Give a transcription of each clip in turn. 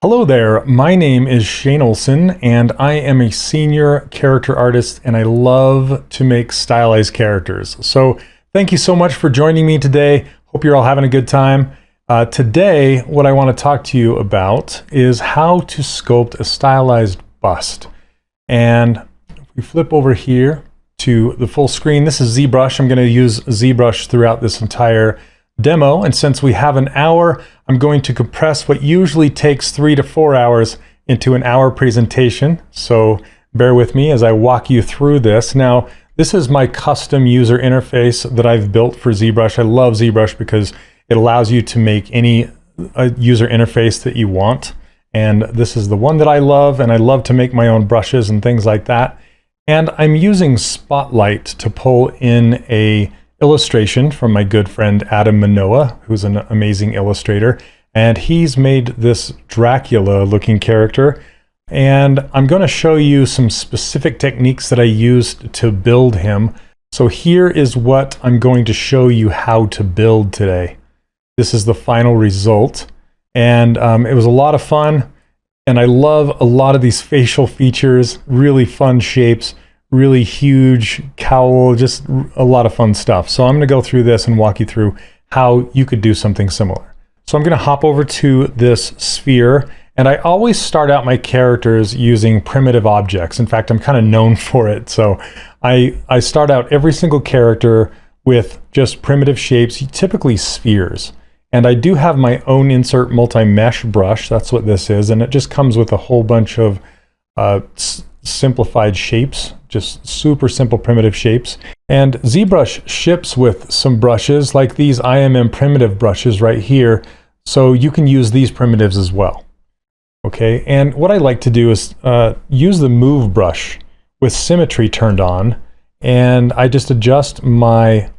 Hello there, my name is Shane Olson and I am a senior character artist and I love to make stylized characters. So thank you so much for joining me today. Hope you're all having a good time. Today, what I want to talk to you about is how to sculpt a stylized bust. And if we flip over here to the full screen, this is ZBrush. I'm going to use ZBrush throughout this entire demo, and since we have an hour, I'm going to compress what usually takes 3 to 4 hours into an hour presentation. So bear with me as I walk you through this. Now, this is my custom user interface that I've built for ZBrush. I love ZBrush because it allows you to make any user interface that you want. And this is the one that I love, and I love to make my own brushes and things like that. And I'm using Spotlight to pull in a illustration from my good friend Adam Manoa, who's an amazing illustrator, and he's made this Dracula looking character, and I'm going to show you some specific techniques that I used to build him. So here is what I'm going to show you how to build today. This is the final result, and it was a lot of fun, and I love a lot of these facial features, really fun shapes, really huge cowl, just a lot of fun stuff. So I'm going to go through this and walk you through how you could do something similar. So I'm going to hop over to this sphere, and I always start out my characters using primitive objects. In fact, I'm kind of known for it. So I start out every single character with just primitive shapes, typically spheres. And I do have my own insert multi-mesh brush. That's what this is. And it just comes with a whole bunch of simplified shapes, just super simple primitive shapes. And ZBrush ships with some brushes like these IMM primitive brushes right here, so you can use these primitives as well. Okay, and what I like to do is use the move brush with symmetry turned on, and I just adjust my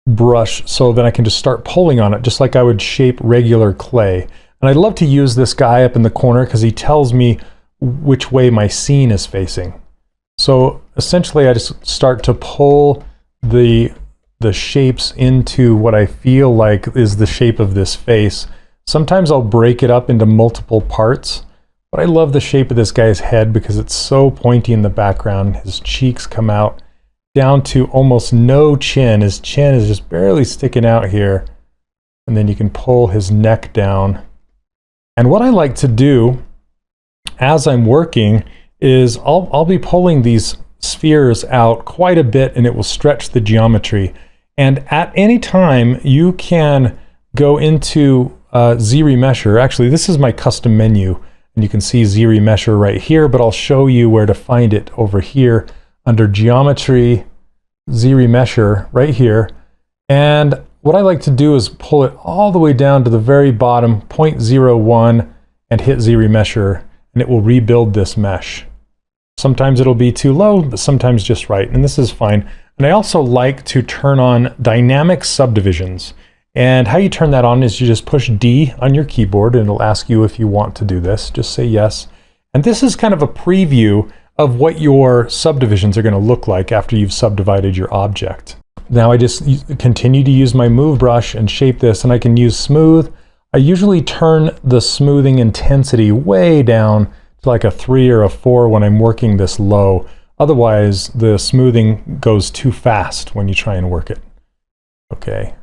brush so that I can just start pulling on it just like I would shape regular clay. And I love to use this guy up in the corner because he tells me which way my scene is facing. So essentially I just start to pull the shapes into what I feel like is the shape of this face. Sometimes I'll break it up into multiple parts, but I love the shape of this guy's head because it's so pointy in the background. His cheeks come out down to almost no chin. His chin is just barely sticking out here. And then you can pull his neck down. And what I like to do as I'm working is I'll be pulling these spheres out quite a bit, and it will stretch the geometry. And at any time you can go into ZRemesher. Actually, this is my custom menu, and you can see ZRemesher right here, but I'll show you where to find it over here under Geometry, ZRemesher right here. And what I like to do is pull it all the way down to the very bottom, 0.01, and hit ZRemesher, and it will rebuild this mesh. Sometimes it'll be too low, but sometimes just right, and this is fine. And I also like to turn on dynamic subdivisions. And how you turn that on is you just push D on your keyboard, and it'll ask you if you want to do this. Just say yes. And this is kind of a preview of what your subdivisions are going to look like after you've subdivided your object. Now I just continue to use my move brush and shape this, and I can use smooth. I usually turn the smoothing intensity way down to like a 3 or a 4 when I'm working this low. Otherwise, the smoothing goes too fast when you try and work it. Okay,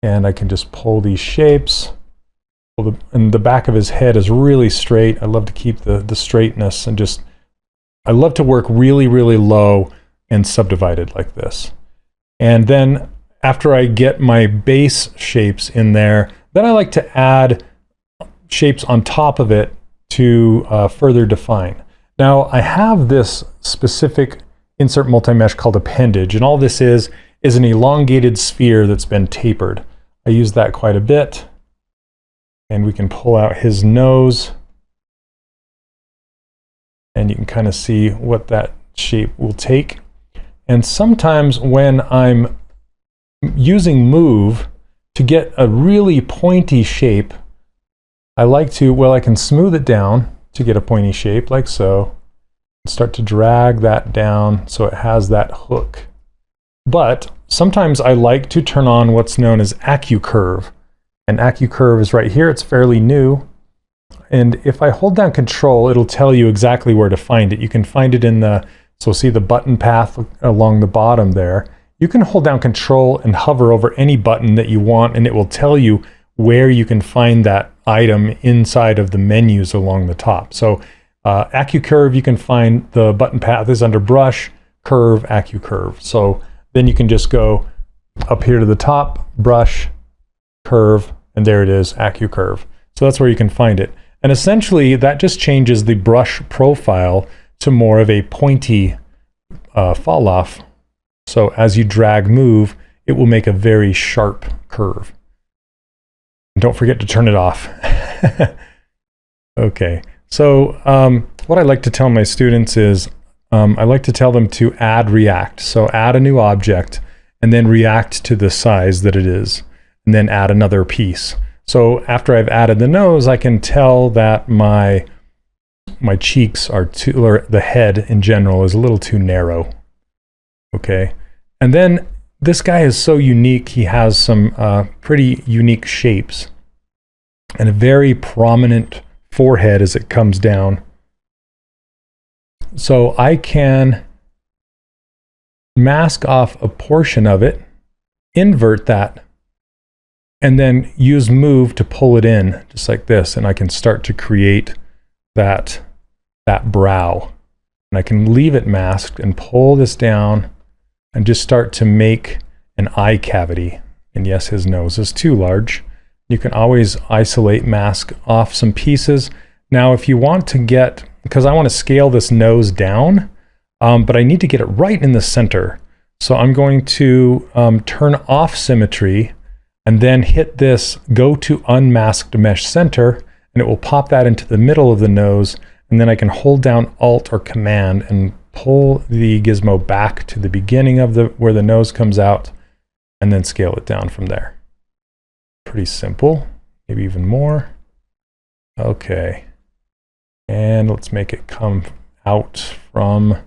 and I can just pull these shapes. And the back of his head is really straight. I love to keep the straightness, and just I love to work really, really low and subdivided like this. And then after I get my base shapes in there, then I like to add shapes on top of it to further define. Now I have this specific insert multi-mesh called Appendage, and all this is an elongated sphere that's been tapered. I use that quite a bit, and we can pull out his nose, and you can kind of see what that shape will take. And sometimes when I'm using move to get a really pointy shape, I like to, well, I can smooth it down to get a pointy shape like so, and start to drag that down so it has that hook. But sometimes I like to turn on what's known as Accu-Curve. And Accu-Curve is right here. It's fairly new. And if I hold down Control, it'll tell you exactly where to find it. You can find it in the, so see the button path along the bottom there. You can hold down Control and hover over any button that you want, and it will tell you where you can find that item inside of the menus along the top. So Accu-Curve, you can find the button path is under Brush, Curve, Accu-Curve. So then you can just go up here to the top, Brush, Curve, and there it is, Accu-Curve. So that's where you can find it. And essentially, that just changes the brush profile to more of a pointy fall off. So as you drag move, it will make a very sharp curve. And don't forget to turn it off. Okay, so what I like to tell my students is I like to tell them to add react. So add a new object and then react to the size that it is, and then add another piece. So after I've added the nose, I can tell that my cheeks are too, or the head in general is a little too narrow. Okay, and then this guy is so unique. He has some pretty unique shapes and a very prominent forehead as it comes down. So I can mask off a portion of it, invert that, and then use move to pull it in, just like this, and I can start to create that brow. And I can leave it masked and pull this down and just start to make an eye cavity. And yes, his nose is too large. You can always isolate, mask off some pieces. Now, if you want to get, because I want to scale this nose down, but I need to get it right in the center. So I'm going to turn off symmetry and then hit this go to unmasked mesh center, and it will pop that into the middle of the nose. And then I can hold down Alt or Command and pull the gizmo back to the beginning of where the nose comes out, and then scale it down from there. Pretty simple, maybe even more. Okay, and let's make it come out from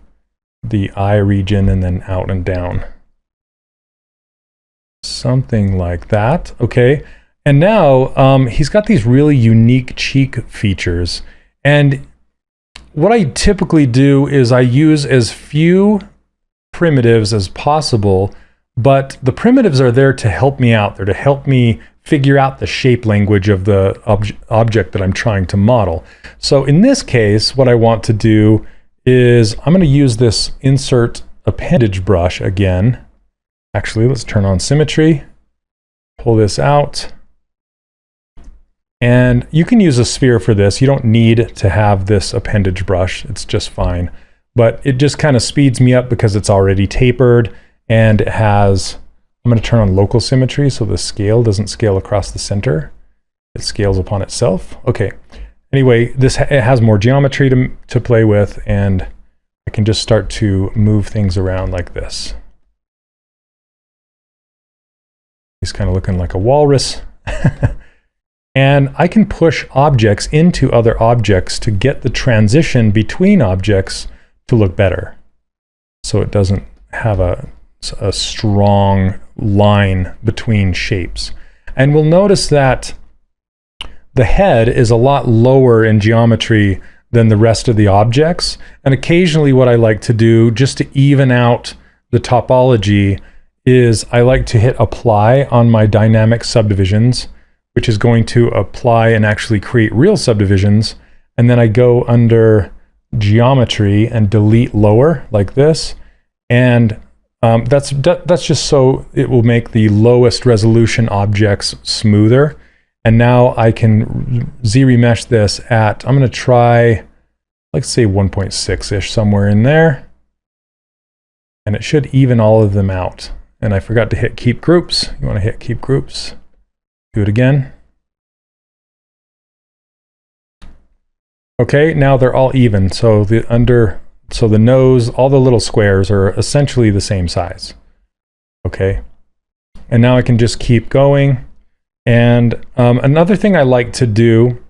the eye region and then out and down. Something like that. Okay, and now he's got these really unique cheek features, and what I typically do is I use as few primitives as possible, but the primitives are there to help me out. They're to help me figure out the shape language of the object that I'm trying to model. So in this case, what I want to do is I'm going to use this insert appendage brush again. Actually, let's turn on symmetry, pull this out. And you can use a sphere for this. You don't need to have this appendage brush. It's just fine. But it just kind of speeds me up because it's already tapered, and it has, I'm going to turn on local symmetry so the scale doesn't scale across the center. It scales upon itself. Okay. Anyway, it has more geometry to play with, and I can just start to move things around like this. He's kind of looking like a walrus. And I can push objects into other objects to get the transition between objects to look better. So it doesn't have a strong line between shapes. And we'll notice that the head is a lot lower in geometry than the rest of the objects. And occasionally what I like to do, just to even out the topology, is I like to hit apply on my dynamic subdivisions, which is going to apply and actually create real subdivisions. And then I go under geometry and delete lower like this. And that's just so it will make the lowest resolution objects smoother. And now I can Z-remesh this at, I'm going to try, let's say 1.6-ish, somewhere in there. And it should even all of them out. And I forgot to hit keep groups. You want to hit keep groups. Do it again. Okay, now they're all even. So the nose, all the little squares are essentially the same size. Okay, and now I can just keep going. And another thing I like to do,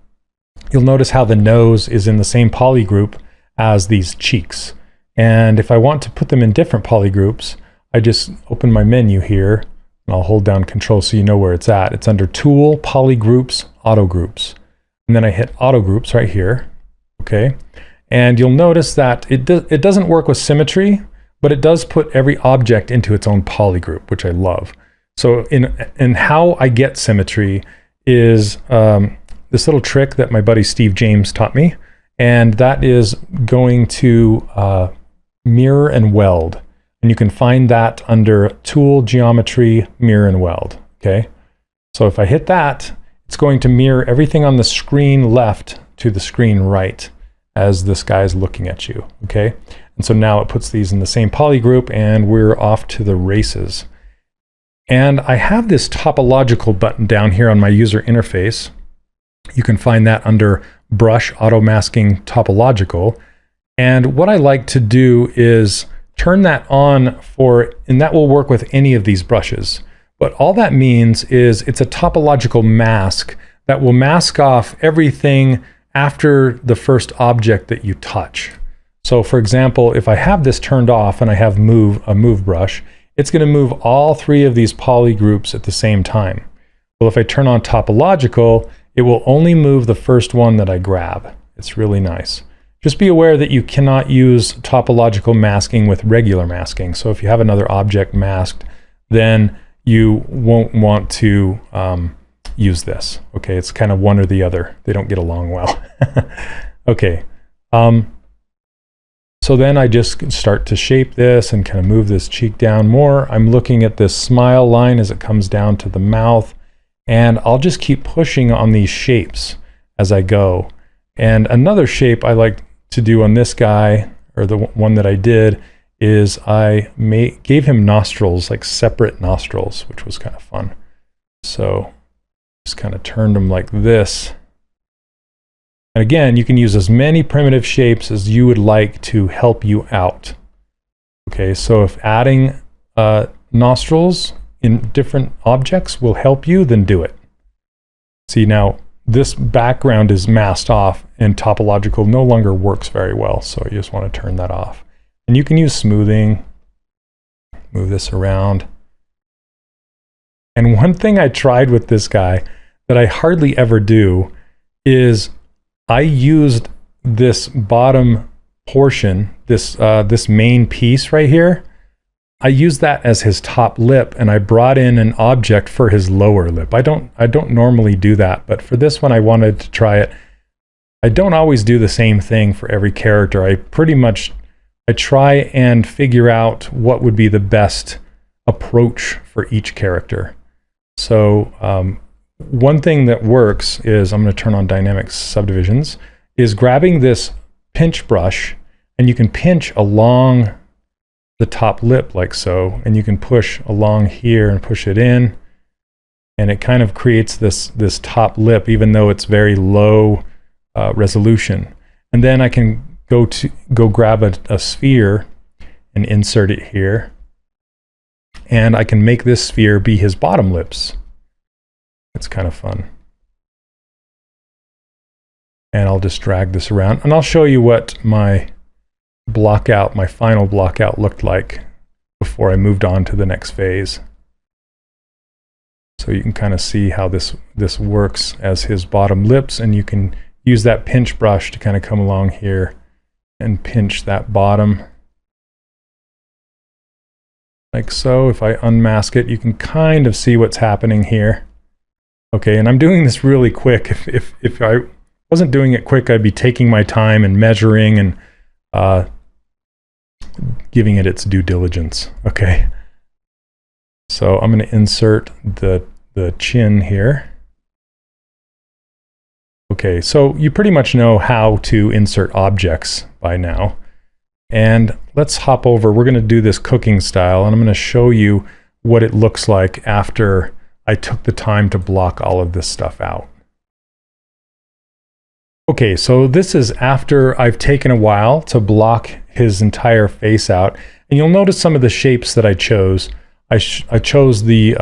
you'll notice how the nose is in the same polygroup as these cheeks. And if I want to put them in different polygroups, I just open my menu here, and I'll hold down Control so you know where it's at. It's under Tool, Polygroups, Auto Groups. and then I hit Auto Groups right here, okay? And you'll notice that it doesn't work with symmetry, but it does put every object into its own polygroup, which I love. So in how I get symmetry is this little trick that my buddy Steve James taught me, and that is going to mirror and weld. And you can find that under Tool, Geometry, Mirror and Weld, okay? So if I hit that, it's going to mirror everything on the screen left to the screen right as this guy's looking at you, okay? And so now it puts these in the same polygroup and we're off to the races. And I have this topological button down here on my user interface. You can find that under Brush, Auto Masking, Topological. And what I like to do is turn that on and that will work with any of these brushes. But all that means is it's a topological mask that will mask off everything after the first object that you touch. So for example, if I have this turned off and I have a move brush, it's going to move all three of these polygroups at the same time. Well, if I turn on topological, it will only move the first one that I grab. It's really nice. Just be aware that you cannot use topological masking with regular masking. So if you have another object masked, then you won't want to use this. Okay, it's kind of one or the other. They don't get along well. Okay, so then I just start to shape this and kind of move this cheek down more. I'm looking at this smile line as it comes down to the mouth, and I'll just keep pushing on these shapes as I go. And another shape I like to do on this guy, or the one that I did, is I gave him nostrils, like separate nostrils, which was kind of fun. So just kind of turned them like this. And again, you can use as many primitive shapes as you would like to help you out. Okay, so if adding nostrils in different objects will help you, then do it. See, now this background is masked off and topological no longer works very well, so you just want to turn that off. And you can use smoothing, move this around. And one thing I tried with this guy that I hardly ever do is I used this bottom portion, this main piece right here. I used that as his top lip, and I brought in an object for his lower lip. I don't normally do that, but for this one I wanted to try it. I don't always do the same thing for every character. I try and figure out what would be the best approach for each character. So one thing that works is, I'm going to turn on dynamic subdivisions, is grabbing this pinch brush, and you can pinch along the top lip like so, and you can push along here and push it in, and it kind of creates this top lip even though it's very low resolution. And then I can go grab a sphere and insert it here, and I can make this sphere be his bottom lips. It's kind of fun. And I'll just drag this around, and I'll show you what my final blockout looked like before I moved on to the next phase. So you can kind of see how this works as his bottom lips, and you can use that pinch brush to kind of come along here and pinch that bottom like so. If I unmask it, you can kind of see what's happening here. Okay, and I'm doing this really quick. If I wasn't doing it quick, I'd be taking my time and measuring and giving it its due diligence. Okay, so I'm going to insert the chin here. Okay, so you pretty much know how to insert objects by now. And let's hop over. We're going to do this cooking style, and I'm going to show you what it looks like after I took the time to block all of this stuff out. Okay, so this is after I've taken a while to block his entire face out. And you'll notice some of the shapes that I chose. I chose the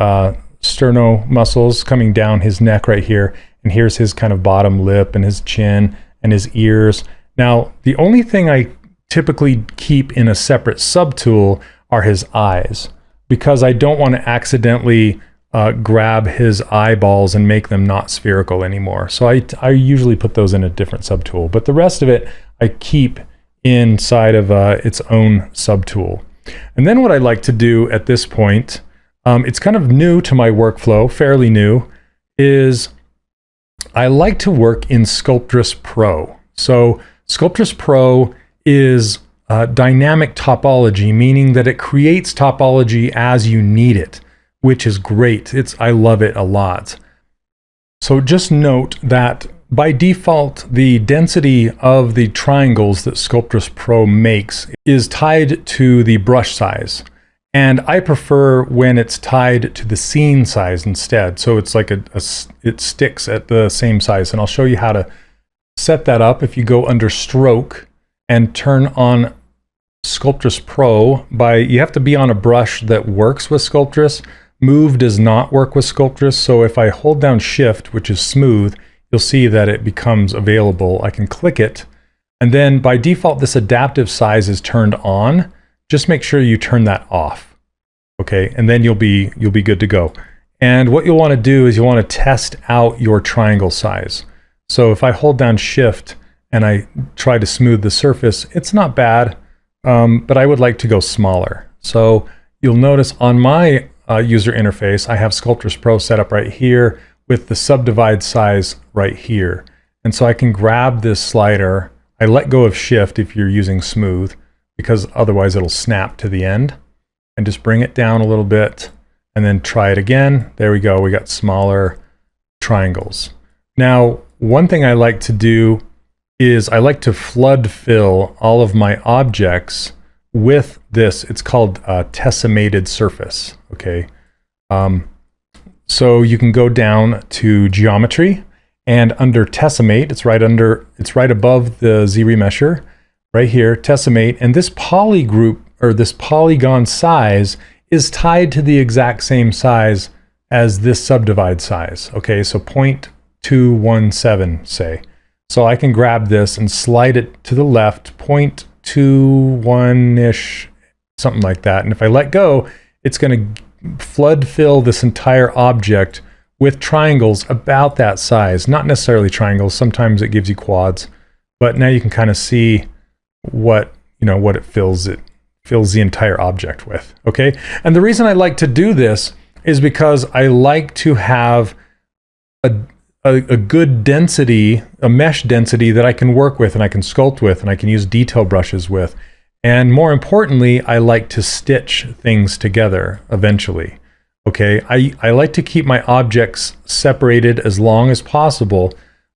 sterno muscles coming down his neck right here. And here's his kind of bottom lip and his chin and his ears. Now, the only thing I typically keep in a separate subtool are his eyes, because I don't want to accidentally grab his eyeballs and make them not spherical anymore. So I usually put those in a different subtool, but the rest of it I keep inside of its own subtool. And then what I like to do at this point, it's kind of new to my workflow, fairly new, is I like to work in Sculptris Pro. So Sculptris Pro is dynamic topology, meaning that it creates topology as you need it, which is great. I love it a lot. So just note that by default, the density of the triangles that Sculptris Pro makes is tied to the brush size. And I prefer when it's tied to the scene size instead. So it's like it sticks at the same size. And I'll show you how to set that up. If you go under Stroke and turn on Sculptris Pro, you have to be on a brush that works with Sculptris. Move does not work with Sculptris. So if I hold down Shift, which is smooth, you'll see that it becomes available. I can click it. And then by default, this adaptive size is turned on. Just make sure you turn that off, okay? And then you'll be good to go. And what you'll want to do is you'll want to test out your triangle size. So if I hold down Shift and I try to smooth the surface, it's not bad, but I would like to go smaller. So you'll notice on my user interface, I have Sculptris Pro set up right here with the subdivide size right here. And so I can grab this slider. I let go of Shift if you're using smooth, because otherwise it'll snap to the end, and just bring it down a little bit and then try it again. There we go. We got smaller triangles. Now, one thing I like to do is I like to flood fill all of my objects with this. It's called Tessemated Surface. Okay. So you can go down to Geometry, and under Tessemate, it's right above the Z-Remesher. Right here, Tessemate, and this polygroup, or this polygon size, is tied to the exact same size as this subdivide size. Okay, so 0.217, say. So I can grab this and slide it to the left, 0.21-ish, something like that. And if I let go, it's going to flood fill this entire object with triangles about that size. Not necessarily triangles, sometimes it gives you quads, but now you can kind of see what it fills the entire object with. Okay, and the reason I like to do this is because I like to have a good density, a mesh density that I can work with and I can sculpt with and I can use detail brushes with. And more importantly, I like to stitch things together eventually. Okay, I like to keep my objects separated as long as possible,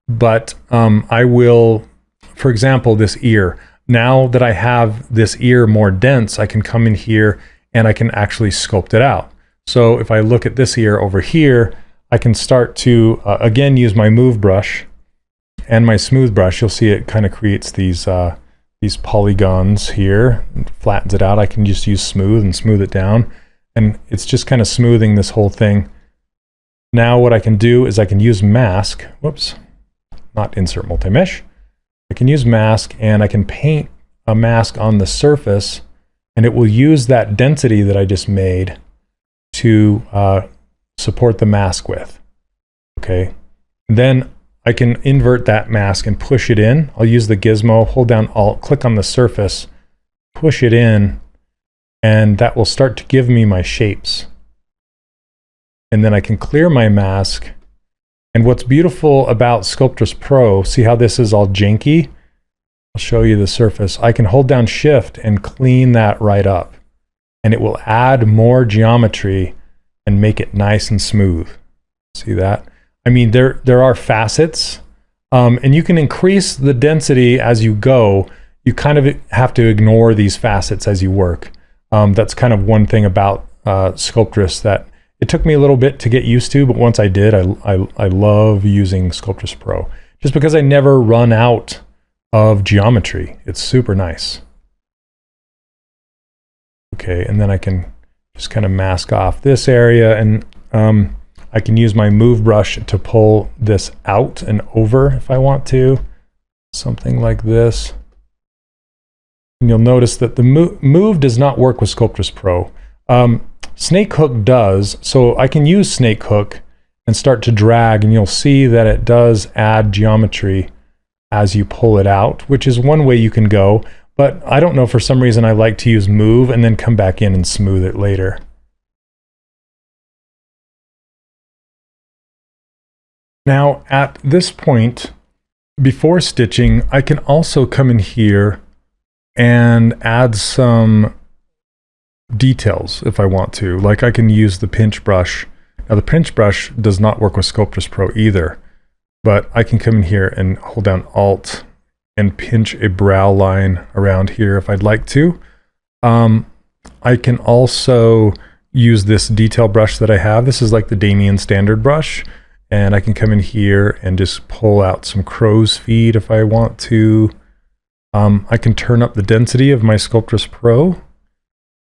but I will, for example, this ear. Now that I have this ear more dense, I can come in here and I can actually sculpt it out. So if I look at this ear over here, I can start to, again, use my move brush and my smooth brush. You'll see it kind of creates these polygons here, and flattens it out. I can just use smooth and smooth it down. And it's just kind of smoothing this whole thing. Now what I can do is I can use mask, whoops, not insert multi-mesh. I can use mask and I can paint a mask on the surface, and it will use that density that I just made to support the mask with. Okay, and then I can invert that mask and push it in. I'll use the gizmo, hold down Alt, click on the surface, push it in, and that will start to give me my shapes. And then I can clear my mask. And what's beautiful about Sculptris Pro, see how this is all janky? I'll show you the surface. I can hold down Shift and clean that right up. And it will add more geometry and make it nice and smooth. See that? I mean, there are facets, and you can increase the density as you go. You kind of have to ignore these facets as you work. That's kind of one thing about Sculptris that it took me a little bit to get used to, but once I did, I love using Sculptris Pro just because I never run out of geometry. It's super nice. Okay, and then I can just kind of mask off this area, and I can use my move brush to pull this out and over if I want to, something like this. And you'll notice that the move does not work with Sculptris Pro. snake hook does. So I can use snake hook and start to drag, and you'll see that it does add geometry as you pull it out, which is one way you can go. But I don't know, for some reason I like to use move and then come back in and smooth it later. Now at this point, before stitching, I can also come in here and add some details if I want to. Like I can use the pinch brush. Now the pinch brush does not work with Sculptris Pro either, but I can come in here and hold down Alt and pinch a brow line around here if I'd like to. I can also use this detail brush that I have. This is like the Damien standard brush, and I can come in here and just pull out some crow's feet if I want to. I can turn up the density of my Sculptris Pro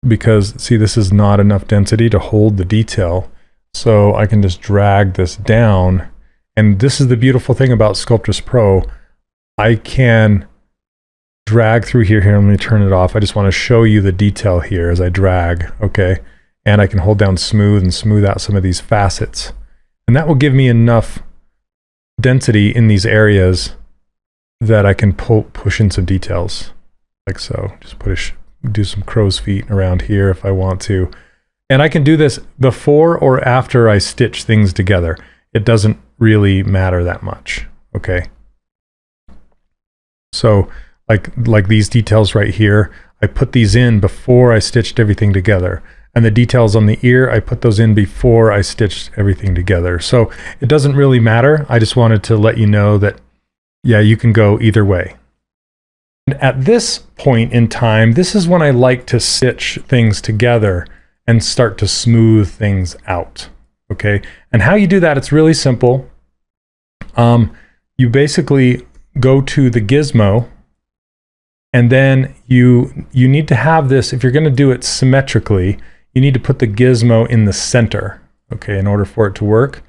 because, see, this is not enough density to hold the detail. So I can just drag this down. And this is the beautiful thing about Sculptris Pro. I can drag through here. Let me turn it off. I just want to show you the detail here as I drag, okay? And I can hold down smooth and smooth out some of these facets. And that will give me enough density in these areas that I can push in some details, like so. Just do some crow's feet around here if I want to. And I can do this before or after I stitch things together. It doesn't really matter that much, okay? So like these details right here, I put these in before I stitched everything together. And the details on the ear, I put those in before I stitched everything together. So it doesn't really matter. I just wanted to let you know that, yeah, you can go either way. And at this point in time, this is when I like to stitch things together and start to smooth things out, okay? And how you do that, it's really simple. You basically go to the gizmo, and then you need to have this, if you're going to do it symmetrically, you need to put the gizmo in the center, okay, in order for it to work.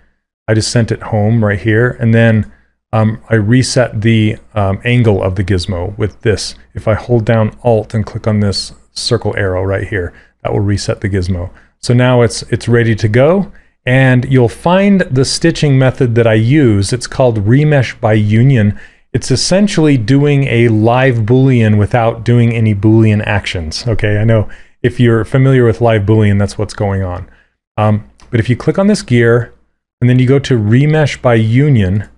I just sent it home right here, and then I reset the angle of the gizmo with this. If I hold down Alt and click on this circle arrow right here, that will reset the gizmo. So now it's ready to go, and you'll find the stitching method that I use. It's called remesh by union. It's essentially doing a live Boolean without doing any Boolean actions. Okay, I know if you're familiar with live Boolean, that's what's going on. But if you click on this gear, and then you go to remesh by union,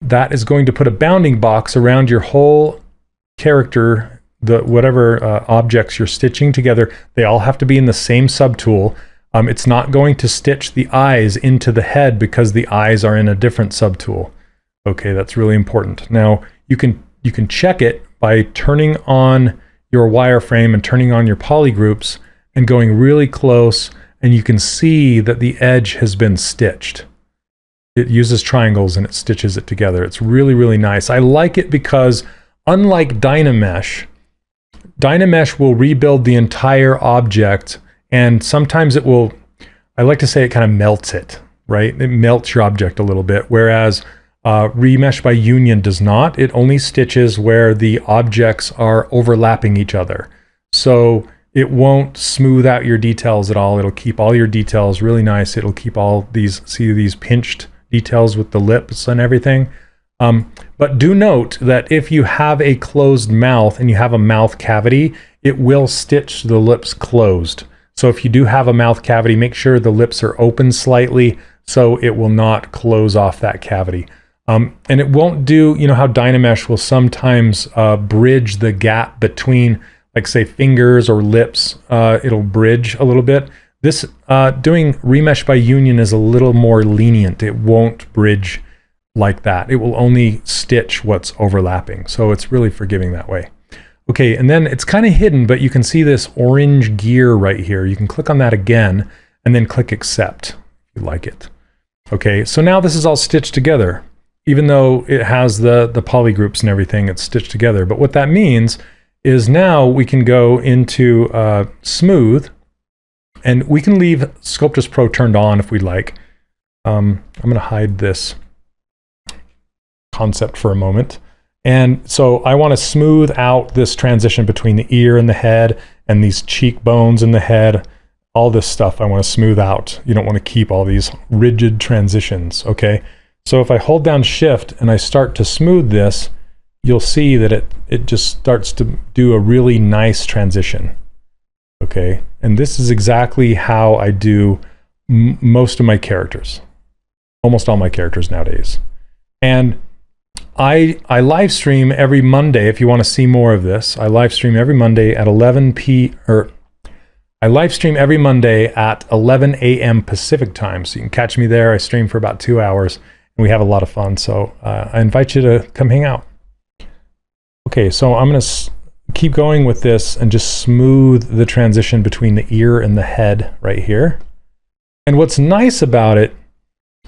that is going to put a bounding box around your whole character, whatever objects you're stitching together. They all have to be in the same subtool. It's not going to stitch the eyes into the head because the eyes are in a different subtool. Okay, that's really important. Now, you can check it by turning on your wireframe and turning on your polygroups and going really close, and you can see that the edge has been stitched. It uses triangles and it stitches it together. It's really, really nice. I like it because unlike Dynamesh, Dynamesh will rebuild the entire object, and sometimes it will, I like to say it kind of melts it, right? It melts your object a little bit, whereas remesh by union does not. It only stitches where the objects are overlapping each other. So it won't smooth out your details at all. It'll keep all your details really nice. It'll keep all these, see these pinched details with the lips and everything. But do note that if you have a closed mouth and you have a mouth cavity, it will stitch the lips closed. So if you do have a mouth cavity, make sure the lips are open slightly so it will not close off that cavity. And it won't do, you know how Dynamesh will sometimes bridge the gap between, like say, fingers or lips. It'll bridge a little bit. This doing remesh by union is a little more lenient. It won't bridge like that. It will only stitch what's overlapping. So it's really forgiving that way. Okay, and then it's kind of hidden, but you can see this orange gear right here. You can click on that again and then click accept if you like it. Okay, so now this is all stitched together. Even though it has the polygroups and everything, it's stitched together. But what that means is now we can go into smooth, and we can leave Sculptris Pro turned on if we'd like. I'm going to hide this concept for a moment. And so I want to smooth out this transition between the ear and the head and these cheekbones in the head, all this stuff I want to smooth out. You don't want to keep all these rigid transitions, okay? So if I hold down Shift and I start to smooth this, you'll see that it just starts to do a really nice transition, okay? And this is exactly how I do most of my characters, almost all my characters nowadays. And I live stream every Monday. If you want to see more of this, I live stream every Monday at 11 a.m. Pacific time. So you can catch me there. I stream for about 2 hours and we have a lot of fun. So I invite you to come hang out. Okay, so I'm going to keep going with this and just smooth the transition between the ear and the head right here. And what's nice about it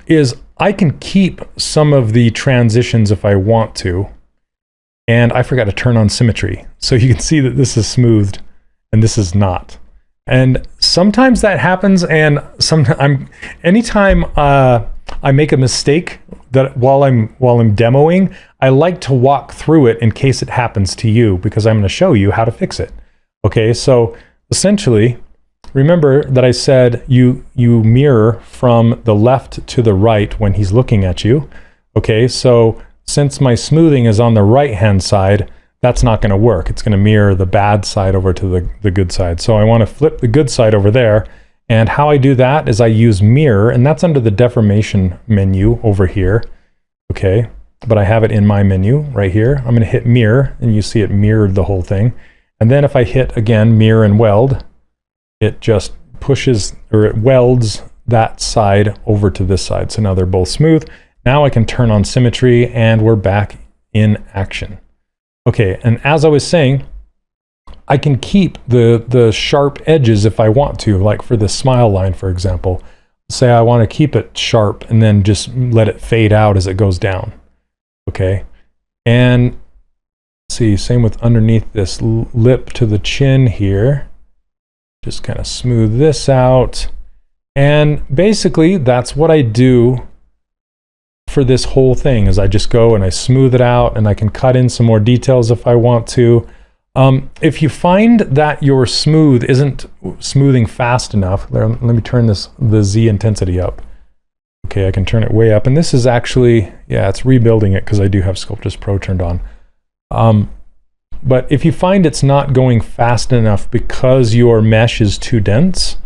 is I can keep some of the transitions if I want to. And I forgot to turn on symmetry. So you can see that this is smoothed and this is not. And sometimes that happens, and anytime I make a mistake that while I'm demoing, I like to walk through it in case it happens to you, because I'm going to show you how to fix it. Okay, so essentially, remember that I said you mirror from the left to the right when he's looking at you. Okay, so since my smoothing is on the right hand side, that's not going to work. It's going to mirror the bad side over to the good side. So I want to flip the good side over there. And how I do that is I use mirror, and that's under the deformation menu over here. Okay, but I have it in my menu right here. I'm going to hit mirror, and you see it mirrored the whole thing. And then if I hit again mirror and weld, it just pushes, or it welds that side over to this side. So now they're both smooth. Now I can turn on symmetry and we're back in action. Okay, and as I was saying, I can keep the sharp edges if I want to, like for the smile line, for example. Say I want to keep it sharp and then just let it fade out as it goes down. Okay, and see, same with underneath this lip to the chin here. Just kind of smooth this out. And basically that's what I do for this whole thing, is I just go and I smooth it out, and I can cut in some more details if I want to. If you find that your smooth isn't smoothing fast enough, let me turn the Z intensity up. Okay, I can turn it way up, and this is actually, yeah, it's rebuilding it because I do have Sculptris Pro turned on. But if you find it's not going fast enough because your mesh is too dense,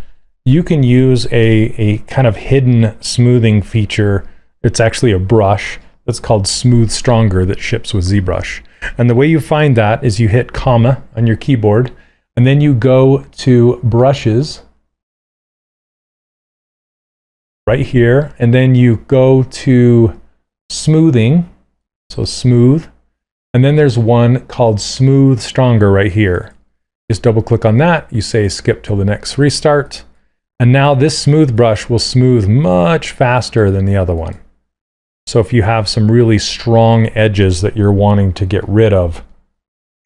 you can use a kind of hidden smoothing feature. It's actually a brush that's called Smooth Stronger that ships with ZBrush. And the way you find that is you hit comma on your keyboard, and then you go to brushes right here, and then you go to smoothing, so smooth, and then there's one called Smooth Stronger right here. Just double click on that, you say skip till the next restart, and now this smooth brush will smooth much faster than the other one. So if you have some really strong edges that you're wanting to get rid of,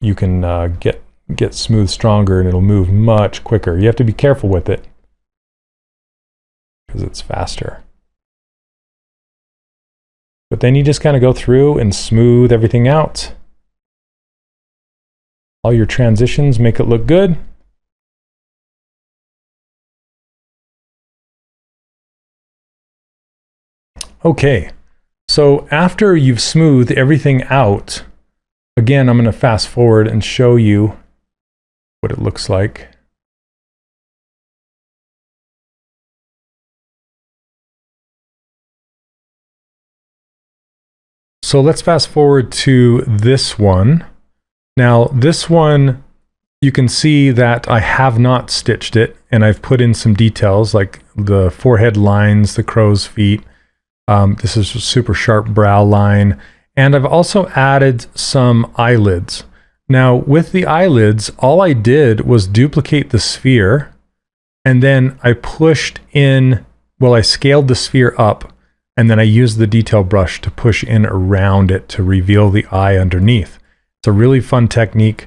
you can get Smooth Stronger, and it'll move much quicker. You have to be careful with it because it's faster. But then you just kind of go through and smooth everything out. All your transitions, make it look good. Okay. So after you've smoothed everything out, again, I'm going to fast forward and show you what it looks like. So let's fast forward to this one. Now, this one, you can see that I have not stitched it, and I've put in some details like the forehead lines, the crow's feet. This is a super sharp brow line, and I've also added some eyelids. Now with the eyelids, all I did was duplicate the sphere, and then I pushed in, well, I scaled the sphere up, and then I used the detail brush to push in around it to reveal the eye underneath. It's a really fun technique,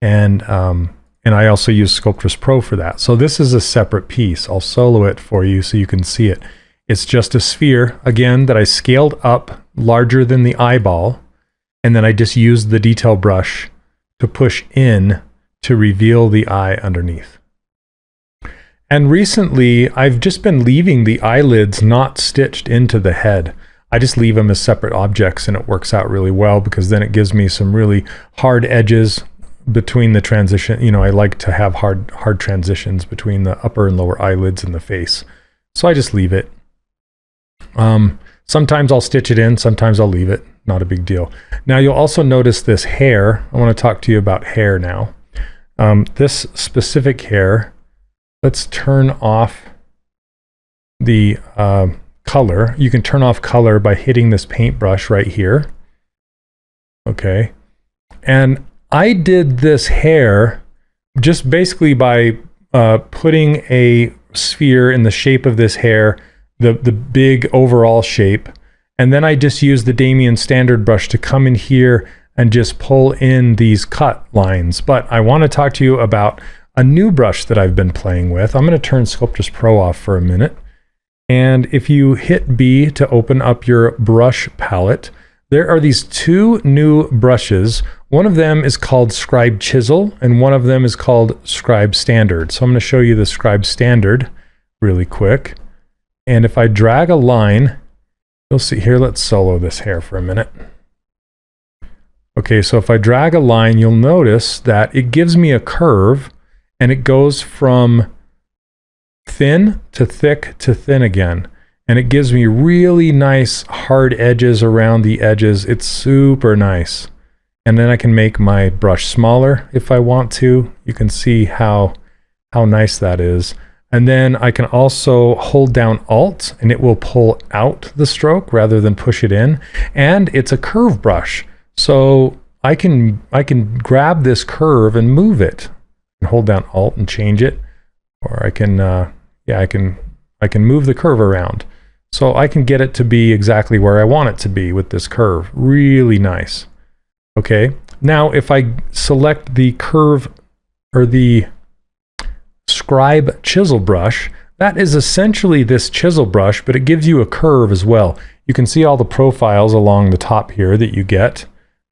and I also use Sculptris Pro for that. So this is a separate piece. I'll solo it for you so you can see it. It's just a sphere, again, that I scaled up larger than the eyeball, and then I just used the detail brush to push in to reveal the eye underneath. And recently, I've just been leaving the eyelids not stitched into the head. I just leave them as separate objects, and it works out really well because then it gives me some really hard edges between the transition. You know, I like to have hard transitions between the upper and lower eyelids and the face. So I just leave it. Sometimes I'll stitch it in, sometimes I'll leave it. Not a big deal. Now you'll also notice this hair. I want to talk to you about hair now. This specific hair, let's turn off the color. You can turn off color by hitting this paintbrush right here. Okay. And I did this hair just basically by putting a sphere in the shape of this hair, the big overall shape, and then I just used the Damien standard brush to come in here and just pull in these cut lines. But I want to talk to you about a new brush that I've been playing with. I'm going to turn Sculptris Pro off for a minute. And if you hit B to open up your brush palette, there are these two new brushes. One of them is called Scribe Chisel, and one of them is called Scribe Standard. So I'm going to show you the Scribe Standard really quick. And if I drag a line, you'll see here, let's solo this hair for a minute. Okay, so if I drag a line, you'll notice that it gives me a curve, and it goes from thin to thick to thin again. And it gives me really nice hard edges around the edges. It's super nice. And then I can make my brush smaller if I want to. You can see how nice that is. And then I can also hold down Alt and it will pull out the stroke rather than push it in. And it's a curve brush. So I can grab this curve and move it and hold down Alt and change it. Or I can, I can move the curve around. So I can get it to be exactly where I want it to be with this curve. Really nice. Okay. Now if I select the curve or the Scribe Chisel brush, that is essentially this chisel brush, but it gives you a curve as well. You can see all the profiles along the top here that you get.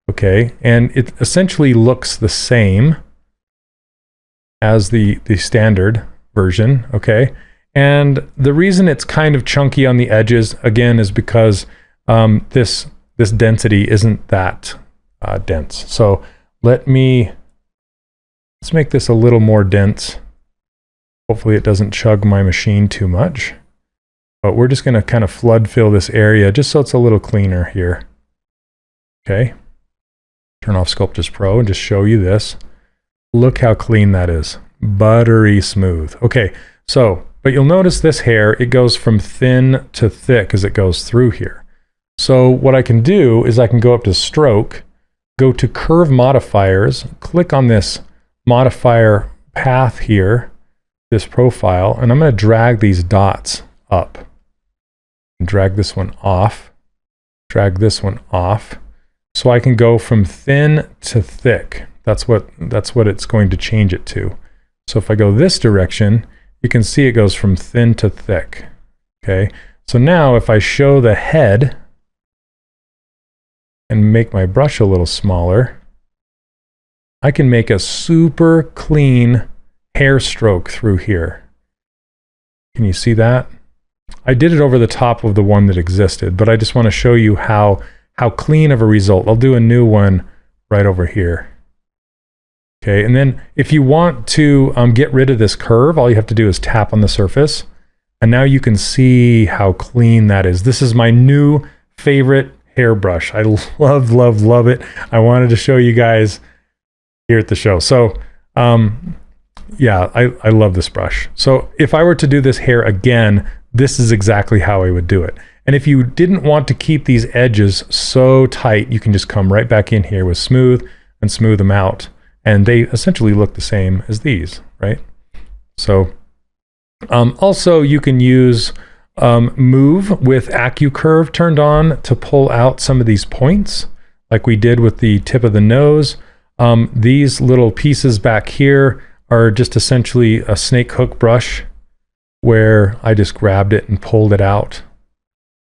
Okay. And it essentially looks the same as the standard version. Okay. And the reason it's kind of chunky on the edges, again, is because this density isn't that dense. So let's make this a little more dense. Hopefully it doesn't chug my machine too much. But we're just going to kind of flood fill this area just so it's a little cleaner here. Okay. Turn off Sculptris Pro and just show you this. Look how clean that is. Buttery smooth. Okay, so but you'll notice this hair, it goes from thin to thick as it goes through here. So what I can do is I can go up to Stroke, go to Curve Modifiers, click on this modifier path here, this profile, and I'm going to drag these dots up. And drag this one off, drag this one off, so I can go from thin to thick. That's what it's going to change it to. So if I go this direction, you can see it goes from thin to thick. Okay, so now if I show the head and make my brush a little smaller, I can make a super clean hair stroke through here. Can you see that? I did it over the top of the one that existed, but I just want to show you how clean of a result. I'll do a new one right over here. Okay, and then if you want to get rid of this curve, all you have to do is tap on the surface. And now you can see how clean that is. This is my new favorite hairbrush. I love, love, love it. I wanted to show you guys here at the show. So yeah, I love this brush. So if I were to do this hair again, this is exactly how I would do it. And if you didn't want to keep these edges so tight, you can just come right back in here with smooth and smooth them out. And they essentially look the same as these, right? So also you can use Move with Accu-Curve turned on to pull out some of these points like we did with the tip of the nose. These little pieces back here are just essentially a snake hook brush where I just grabbed it and pulled it out.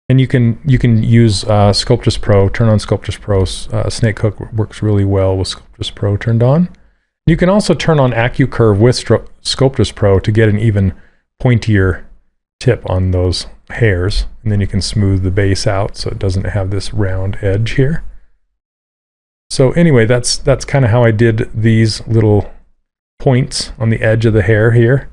And you can use Sculptris Pro, turn on Sculptris Pro. Snake hook works really well with Sculptris Pro turned on. You can also turn on Accu-Curve with Sculptris Pro to get an even pointier tip on those hairs, and then you can smooth the base out so it doesn't have this round edge here. So anyway, that's kind of how I did these little points on the edge of the hair here.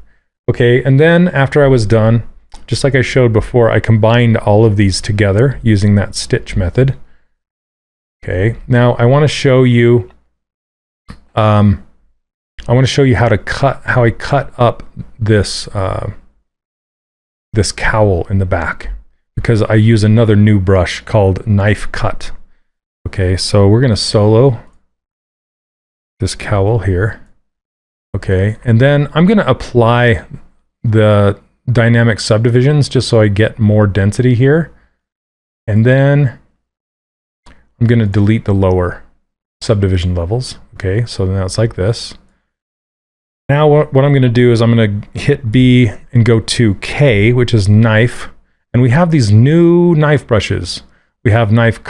Okay, and then after I was done, just like I showed before, I combined all of these together using that stitch method. Okay, now I want to show you how I cut up this this cowl in the back, because I use another new brush called Knife Cut. Okay, so we're going to solo this cowl here. Okay, and then I'm going to apply the dynamic subdivisions just so I get more density here. And then I'm going to delete the lower subdivision levels. Okay, so now it's like this. Now what I'm going to do is I'm going to hit B and go to K, which is knife. And we have these new knife brushes. We have knife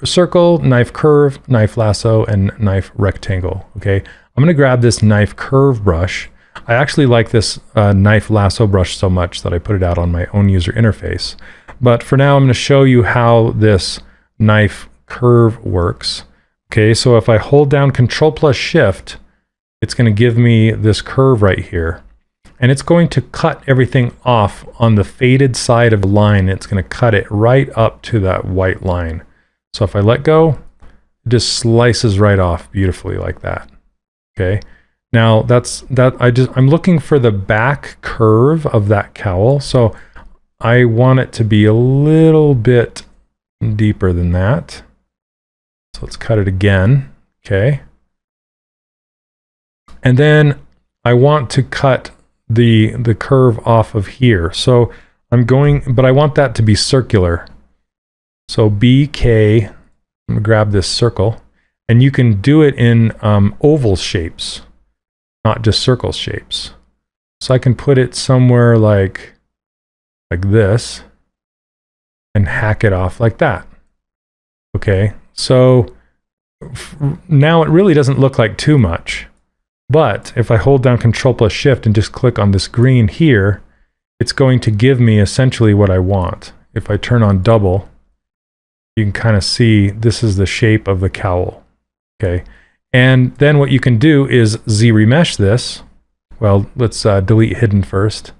circle, knife curve, knife lasso, and knife rectangle. Okay, I'm going to grab this knife curve brush. I actually like this knife lasso brush so much that I put it out on my own user interface. But for now, I'm going to show you how this knife curve works. Okay, so if I hold down Control plus Shift, it's going to give me this curve right here. And it's going to cut everything off on the faded side of the line. It's going to cut it right up to that white line. So if I let go, it just slices right off beautifully like that. Okay. Now I'm looking for the back curve of that cowl. So I want it to be a little bit deeper than that. So let's cut it again. Okay. And then I want to cut the curve off of here. So but I want that to be circular. So BK, I'm gonna grab this circle, and you can do it in oval shapes, not just circle shapes. So I can put it somewhere like this and hack it off like that. Okay, so now it really doesn't look like too much. But if I hold down Control plus Shift and just click on this green here, it's going to give me essentially what I want. If I turn on double, you can kind of see this is the shape of the cowl. Okay, and then what you can do is ZRemesh this. Well, let's delete hidden first.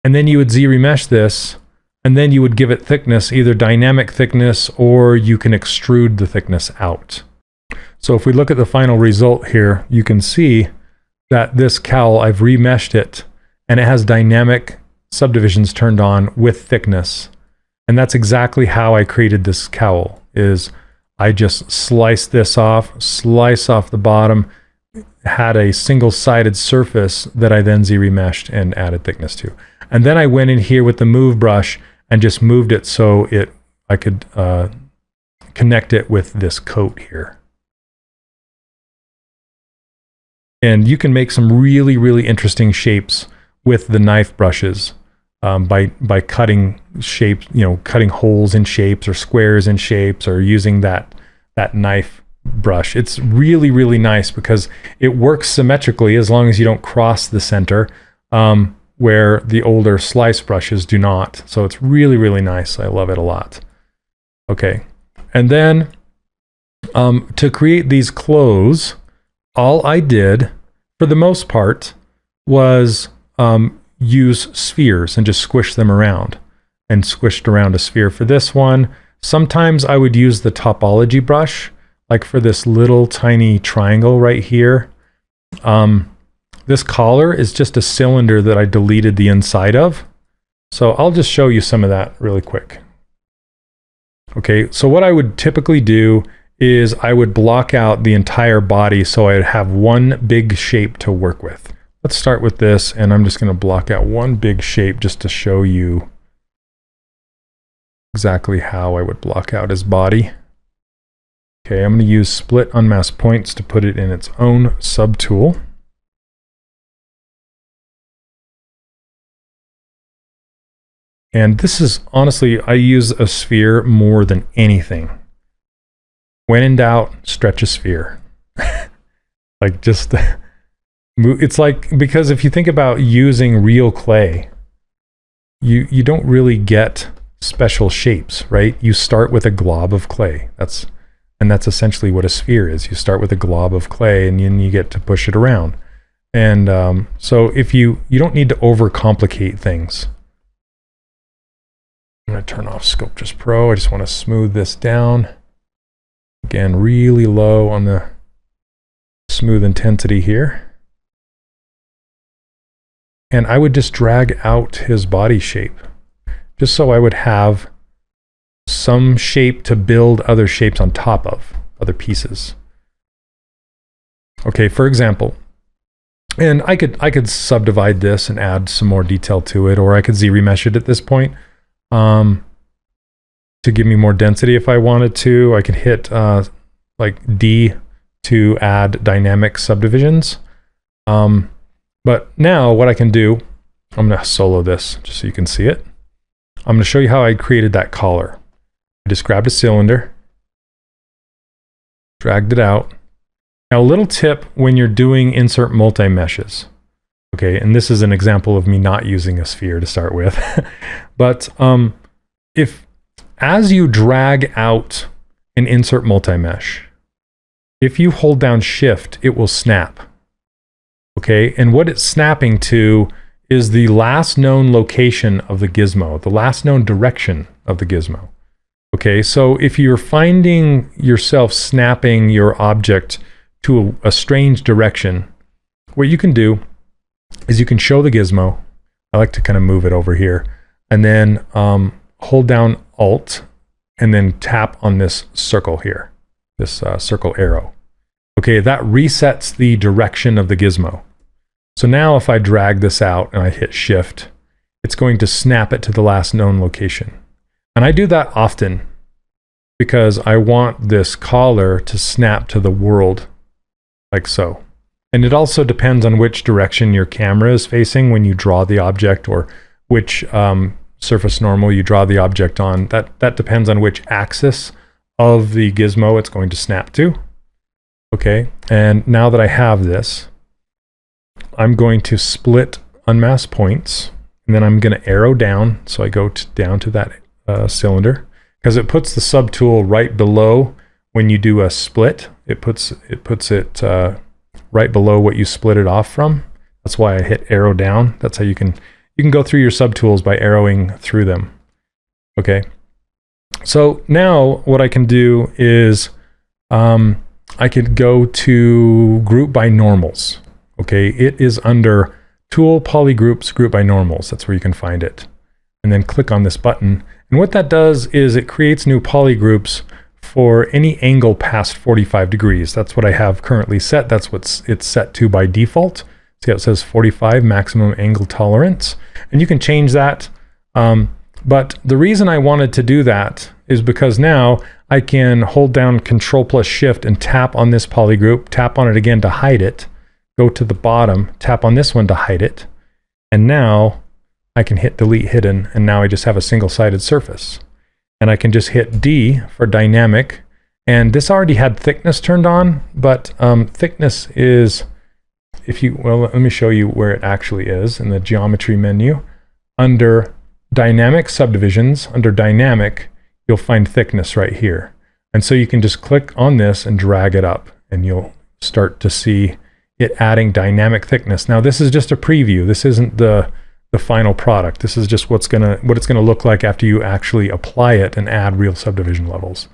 And then you would ZRemesh this, and then you would give it thickness, either dynamic thickness, or you can extrude the thickness out. So if we look at the final result here, you can see that this cowl, I've remeshed it, and it has dynamic subdivisions turned on with thickness. And that's exactly how I created this cowl, is I just sliced this off, slice off the bottom, had a single-sided surface that I then Z-remeshed and added thickness to. And then I went in here with the move brush and just moved it so I could connect it with this coat here. And you can make some really, really interesting shapes with the knife brushes by cutting shapes, cutting holes in shapes or squares in shapes, or using that knife brush. It's really, really nice because it works symmetrically as long as you don't cross the center, where the older slice brushes do not. So it's really, really nice. I love it a lot. Okay, and then to create these clothes, all I did, for the most part, was use spheres and just squish them around, and squished around a sphere for this one. Sometimes I would use the Topology Brush, like for this little tiny triangle right here. This collar is just a cylinder that I deleted the inside of. So I'll just show you some of that really quick. Okay, so what I would typically do is I would block out the entire body so I'd have one big shape to work with. Let's start with this, and I'm just going to block out one big shape just to show you exactly how I would block out his body. Okay, I'm going to use Split Unmasked Points to put it in its own subtool. And this is, honestly, I use a sphere more than anything. When in doubt, stretch a sphere. Like, just It's like, because if you think about using real clay, you don't really get special shapes, right? You start with a glob of clay. That's essentially what a sphere is. You start with a glob of clay and then you get to push it around. And so if you don't need to overcomplicate things. I'm going to turn off Sculptris Pro. I just want to smooth this down. Again, really low on the smooth intensity here. And I would just drag out his body shape, just so I would have some shape to build other shapes on top of, other pieces. Okay, for example, and I could subdivide this and add some more detail to it, or I could Z-remesh it at this point to give me more density if I wanted to. I could hit like D to add dynamic subdivisions. But now what I can do, I'm going to solo this just so you can see it. I'm going to show you how I created that collar. I just grabbed a cylinder, dragged it out. Now, a little tip when you're doing insert multi-meshes. Okay, and this is an example of me not using a sphere to start with. But as you drag out an insert multi-mesh, if you hold down Shift, it will snap. Okay, and what it's snapping to is the last known location of the gizmo, the last known direction of the gizmo. Okay, so if you're finding yourself snapping your object to a strange direction, what you can do is you can show the gizmo. I like to kind of move it over here, and then hold down Alt, and then tap on this circle here, this circle arrow. Okay, that resets the direction of the gizmo. So now if I drag this out and I hit Shift, it's going to snap it to the last known location. And I do that often because I want this collar to snap to the world like so. And it also depends on which direction your camera is facing when you draw the object, or which surface normal you draw the object on. That depends on which axis of the gizmo it's going to snap to. Okay, and now that I have this, I'm going to split unmasked points, and then I'm going to arrow down. So I go down to that cylinder, because it puts the subtool right below when you do a split. It puts it right below what you split it off from. That's why I hit arrow down. That's how you can go through your subtools by arrowing through them. Okay, so now what I can do is I could go to group by normals. Okay, it is under Tool, Polygroups, Group by Normals. That's where you can find it. And then click on this button. And what that does is it creates new polygroups for any angle past 45 degrees. That's what I have currently set. That's what it's set to by default. See how it says 45 maximum angle tolerance. And you can change that. But the reason I wanted to do that is because now I can hold down Control plus Shift and tap on this polygroup, tap on it again to hide it, go to the bottom, tap on this one to hide it, and now I can hit Delete Hidden, and now I just have a single-sided surface. And I can just hit D for dynamic, and this already had thickness turned on, but thickness is, well, let me show you where it actually is in the geometry menu. Under Dynamic Subdivisions, under Dynamic, you'll find thickness right here. And so you can just click on this and drag it up, and you'll start to see it adding dynamic thickness. Now this is just a preview. This isn't the final product. This is just what it's gonna look like after you actually apply it and add real subdivision levels.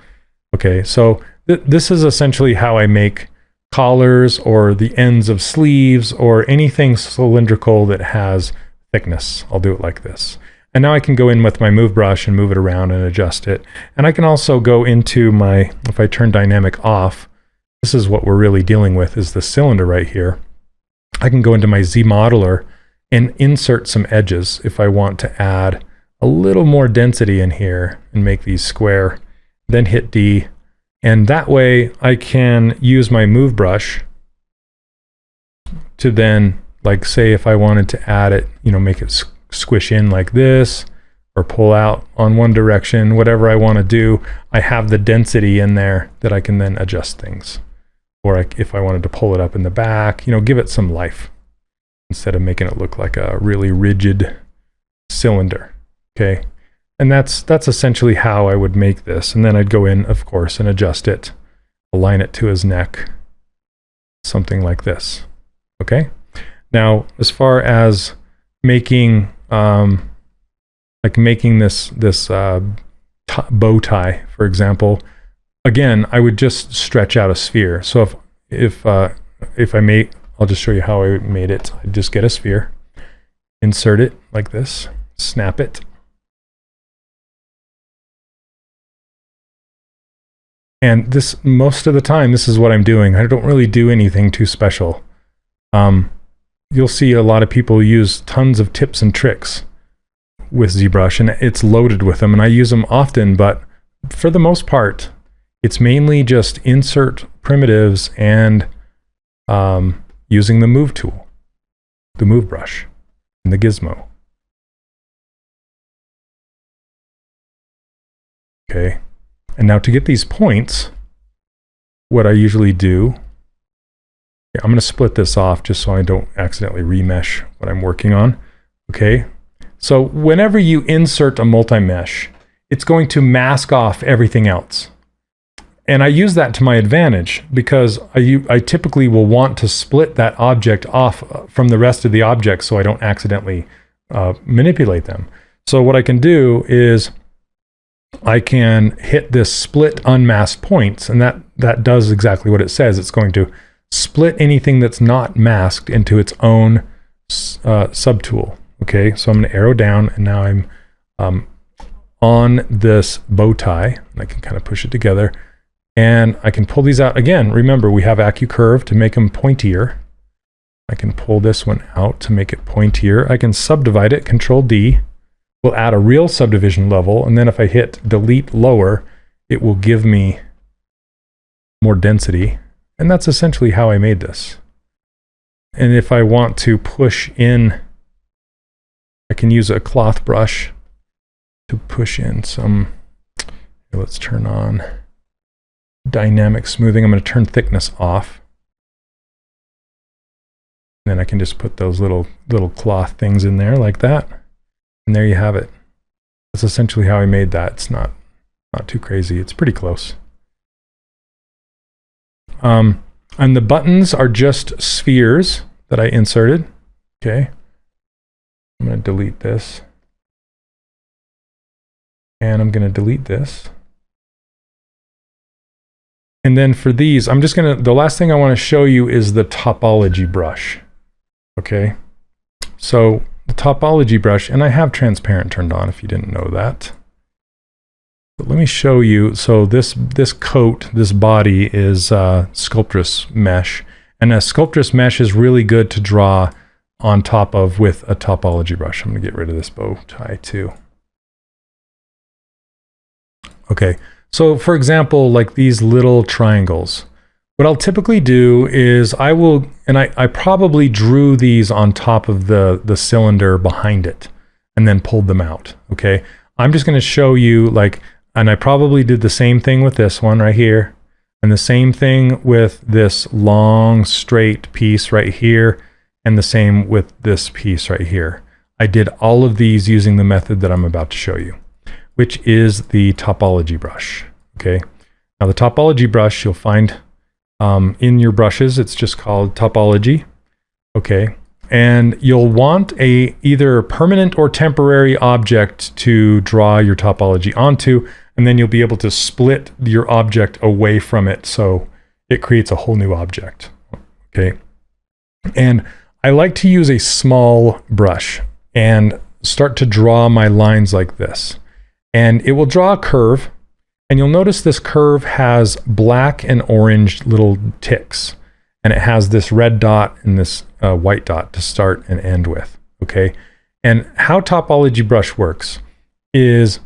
Okay, so this is essentially how I make collars or the ends of sleeves or anything cylindrical that has thickness. I'll do it like this. And now I can go in with my move brush and move it around and adjust it. And I can also go into my, if I turn dynamic off, this is what we're really dealing with, is the cylinder right here. I can go into my Z modeler and insert some edges if I want to add a little more density in here and make these square, then hit D. And that way I can use my move brush to then, like, say if I wanted to add it, you know, make it squish in like this, or pull out on one direction, whatever I want to do, I have the density in there that I can then adjust things. or if I wanted to pull it up in the back, you know, give it some life instead of making it look like a really rigid cylinder. Okay, and that's essentially how I would make this. And then I'd go in, of course, and adjust it, align it to his neck, something like this. Okay, now as far as making like making this bow tie, for example, again, I would just stretch out a sphere. So if I make, I'll just show you how I made it. I just get a sphere, insert it like this, snap it, and this, most of the time, this is what I'm doing. I don't really do anything too special. You'll see a lot of people use tons of tips and tricks with ZBrush, and it's loaded with them, and I use them often, but for the most part, it's mainly just insert primitives and using the move tool, the move brush, and the gizmo. Okay, and now to get these points, what I usually do, I'm going to split this off just so I don't accidentally remesh what I'm working on. Okay, so whenever you insert a multi-mesh, it's going to mask off everything else. And I use that to my advantage because I typically will want to split that object off from the rest of the object so I don't accidentally manipulate them. So what I can do is I can hit this split unmasked points, and that does exactly what it says. It's going to split anything that's not masked into its own subtool. Okay, so I'm going to arrow down, and now I'm on this bow tie, and I can kind of push it together, and I can pull these out. Again, remember, we have Accu-Curve to make them pointier. I can pull this one out to make it pointier. I can subdivide it, Control D. We'll add a real subdivision level, and then if I hit delete lower, it will give me more density. And that's essentially how I made this. And if I want to push in, I can use a cloth brush to push in some, let's turn on dynamic smoothing. I'm going to turn thickness off. And then I can just put those little cloth things in there like that. And there you have it. That's essentially how I made that. It's not too crazy. It's pretty close. And the buttons are just spheres that I inserted. Okay. I'm going to delete this. And I'm going to delete this. And then for these, I'm just going to, the last thing I want to show you is the Topology Brush. Okay. So the Topology Brush, and I have transparent turned on if you didn't know that. But let me show you. So this coat, this body is Sculptris mesh, and a Sculptris mesh is really good to draw on top of with a Topology Brush. I'm going to get rid of this bow tie too. Okay, so for example, like these little triangles, what I'll typically do is I will, and I probably drew these on top of the cylinder behind it and then pulled them out. Okay, I'm just going to show you like, and I probably did the same thing with this one right here, and the same thing with this long straight piece right here, and the same with this piece right here. I did all of these using the method that I'm about to show you, which is the Topology Brush. Okay, now the Topology Brush you'll find in your brushes. It's just called Topology. Okay, and you'll want a either permanent or temporary object to draw your topology onto, and then you'll be able to split your object away from it so it creates a whole new object. Okay, and I like to use a small brush and start to draw my lines like this, and it will draw a curve. And you'll notice this curve has black and orange little ticks, and it has this red dot and this white dot to start and end with. Okay, and how Topology Brush works is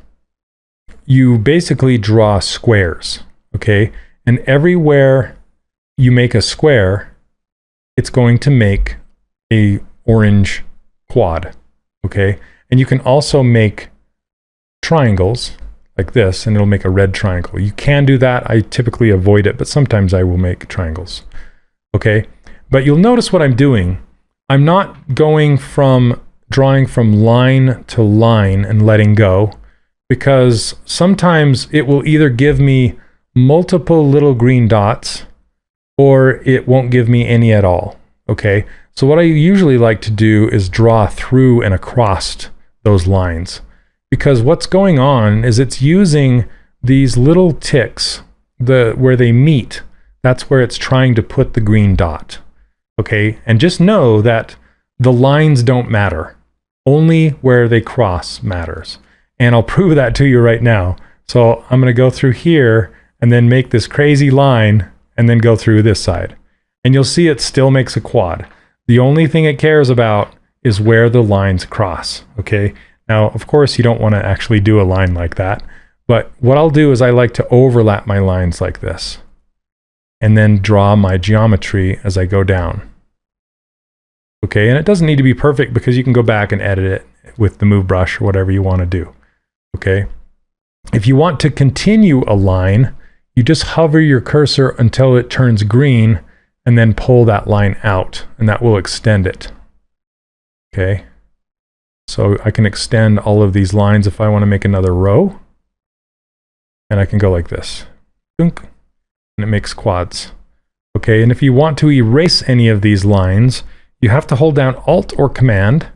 you basically draw squares. Okay, and everywhere you make a square, it's going to make a orange quad. Okay, and you can also make triangles like this, and it'll make a red triangle. You can do that. I typically avoid it, but sometimes I will make triangles. Okay, but you'll notice what I'm doing. I'm not going from drawing from line to line and letting go, because sometimes it will either give me multiple little green dots or it won't give me any at all. Okay, so what I usually like to do is draw through and across those lines, because what's going on is it's using these little ticks, where they meet. That's where it's trying to put the green dot. Okay, and just know that the lines don't matter. Only where they cross matters. And I'll prove that to you right now. So I'm going to go through here and then make this crazy line and then go through this side. And you'll see it still makes a quad. The only thing it cares about is where the lines cross. Okay, now of course you don't want to actually do a line like that, but what I'll do is I like to overlap my lines like this and then draw my geometry as I go down. Okay, and it doesn't need to be perfect, because you can go back and edit it with the move brush or whatever you want to do. Okay, if you want to continue a line, you just hover your cursor until it turns green and then pull that line out, and that will extend it. Okay, so I can extend all of these lines if I want to make another row, and I can go like this, and it makes quads. Okay, and if you want to erase any of these lines, you have to hold down Alt or Command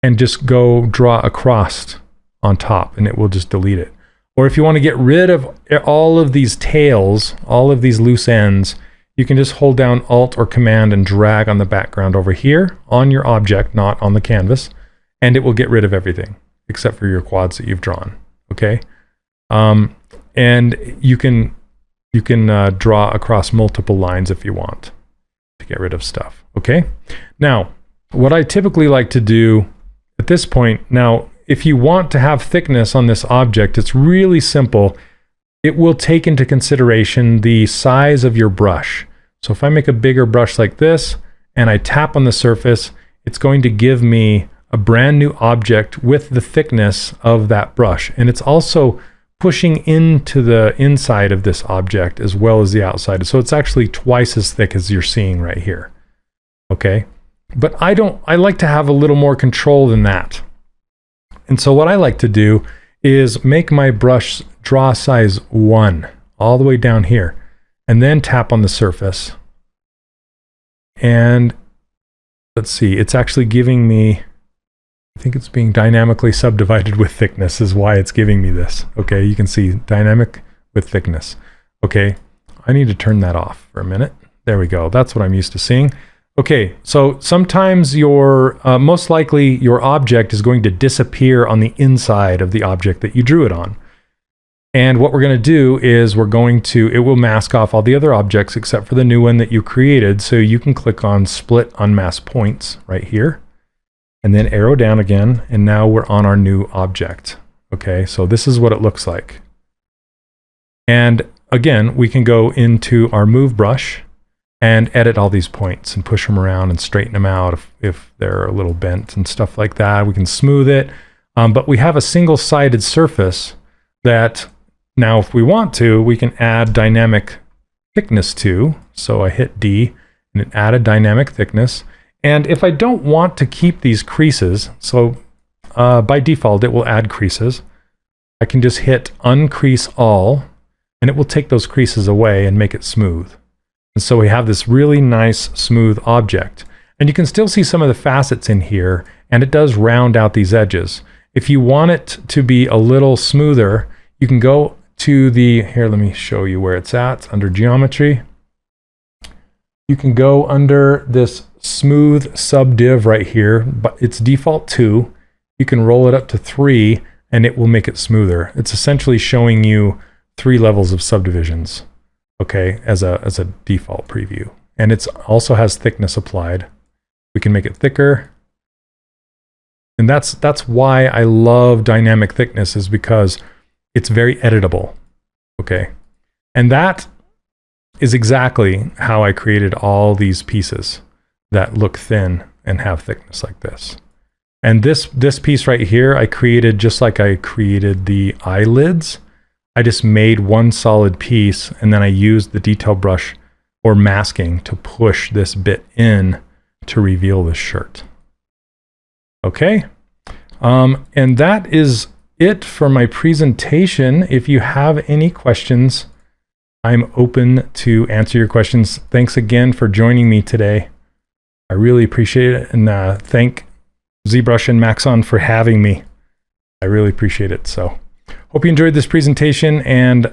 and just go draw across on top, and it will just delete it. Or if you want to get rid of all of these tails, all of these loose ends, you can just hold down Alt or Command and drag on the background over here on your object, not on the canvas, and it will get rid of everything except for your quads that you've drawn. Okay, and you can draw across multiple lines if you want to get rid of stuff. Okay, now what I typically like to do at this point, now if you want to have thickness on this object, it's really simple. It will take into consideration the size of your brush. So if I make a bigger brush like this and I tap on the surface, it's going to give me a brand new object with the thickness of that brush. And it's also pushing into the inside of this object as well as the outside. So it's actually twice as thick as you're seeing right here. Okay, but I like to have a little more control than that. And so what I like to do is make my brush draw size 1 all the way down here, and then tap on the surface. And let's see, it's actually giving me, I think it's being dynamically subdivided with thickness is why it's giving me this. Okay, you can see dynamic with thickness. Okay, I need to turn that off for a minute. There we go, that's what I'm used to seeing. Okay, so sometimes your, most likely your object is going to disappear on the inside of the object that you drew it on. And what we're going to do is it will mask off all the other objects except for the new one that you created. So you can click on Split Unmask Points right here, and then arrow down again, and now we're on our new object. Okay, so this is what it looks like. And again, we can go into our Move brush and edit all these points and push them around and straighten them out if they're a little bent and stuff like that. We can smooth it, but we have a single-sided surface that now if we want to, we can add dynamic thickness to. So I hit D and it added dynamic thickness. And if I don't want to keep these creases, so by default it will add creases, I can just hit Uncrease All and it will take those creases away and make it smooth. And so we have this really nice smooth object. And you can still see some of the facets in here, and it does round out these edges. If you want it to be a little smoother, you can go to the, here, let me show you where it's at, under Geometry. You can go under this Smooth Subdiv right here, but it's default 2. You can roll it up to 3, and it will make it smoother. It's essentially showing you 3 levels of subdivisions. Okay, as a default preview. And it also has thickness applied. We can make it thicker. And that's why I love dynamic thickness, is because it's very editable. Okay, and that is exactly how I created all these pieces that look thin and have thickness like this. And this piece right here I created just like I created the eyelids. I just made one solid piece, and then I used the detail brush or masking to push this bit in to reveal the shirt. Okay, and that is it for my presentation. If you have any questions, I'm open to answer your questions. Thanks again for joining me today. I really appreciate it, and thank ZBrush and Maxon for having me. I really appreciate it. So hope you enjoyed this presentation, and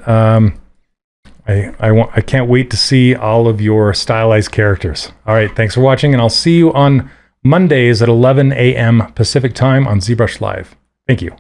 I can't wait to see all of your stylized characters. All right, thanks for watching, and I'll see you on Mondays at 11 a.m. Pacific time on ZBrush Live. Thank you.